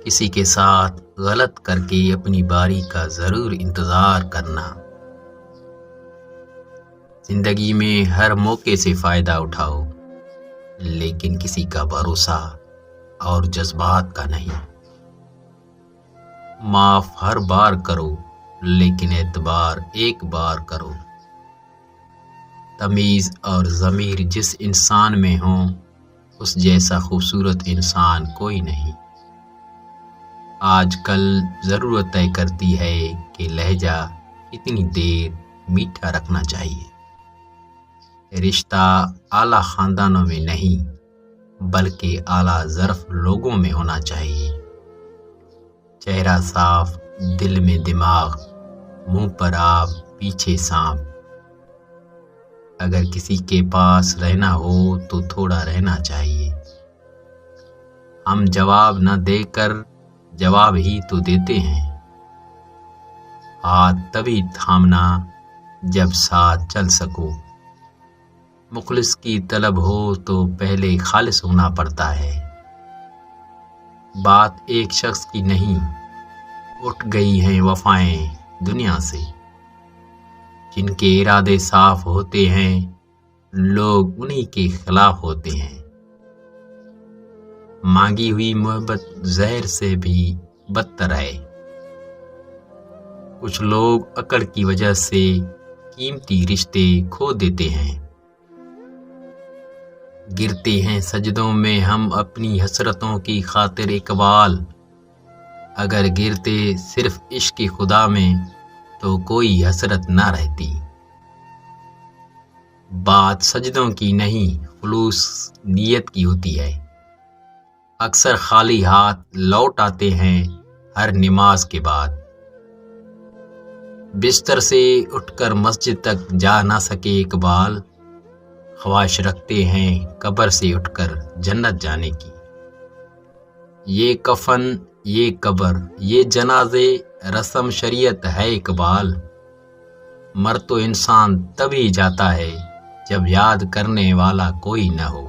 کسی کے ساتھ غلط کر کے اپنی باری کا ضرور انتظار کرنا۔ زندگی میں ہر موقع سے فائدہ اٹھاؤ، لیکن کسی کا بھروسہ اور جذبات کا نہیں۔ معاف ہر بار کرو، لیکن اعتبار ایک بار کرو۔ تمیز اور ضمیر جس انسان میں ہوں، اس جیسا خوبصورت انسان کوئی نہیں۔ آج کل ضرورت طے کرتی ہے کہ لہجہ اتنی دیر میٹھا رکھنا چاہیے۔ رشتہ اعلیٰ خاندانوں میں نہیں، بلکہ اعلیٰ ظرف لوگوں میں ہونا چاہیے۔ چہرہ صاف، دل میں دماغ، منہ پر آب، پیچھے سانپ۔ اگر کسی کے پاس رہنا ہو تو تھوڑا رہنا چاہیے۔ ہم جواب نہ دے کر جواب ہی تو دیتے ہیں۔ ہاتھ تبھی تھامنا جب ساتھ چل سکو۔ مخلص کی طلب ہو تو پہلے خالص ہونا پڑتا ہے۔ بات ایک شخص کی نہیں، اٹھ گئی ہیں وفائیں دنیا سے۔ جن کے ارادے صاف ہوتے ہیں، لوگ انہی کے خلاف ہوتے ہیں۔ مانگی ہوئی محبت زہر سے بھی بدتر ہے۔ کچھ لوگ عقل کی وجہ سے قیمتی رشتے کھو دیتے ہیں۔ گرتے ہیں سجدوں میں ہم اپنی حسرتوں کی خاطر اقبال۔ اگر گرتے صرف عشق خدا میں تو کوئی حسرت نہ رہتی۔ بات سجدوں کی نہیں، خلوص نیت کی ہوتی ہے۔ اکثر خالی ہاتھ لوٹ آتے ہیں ہر نماز کے بعد۔ بستر سے اٹھ کر مسجد تک جا نہ سکے اقبال، خواہش رکھتے ہیں قبر سے اٹھ کر جنت جانے کی۔ یہ کفن، یہ قبر، یہ جنازے رسم شریعت ہے اقبال۔ مر تو انسان تبھی جاتا ہے جب یاد کرنے والا کوئی نہ ہو۔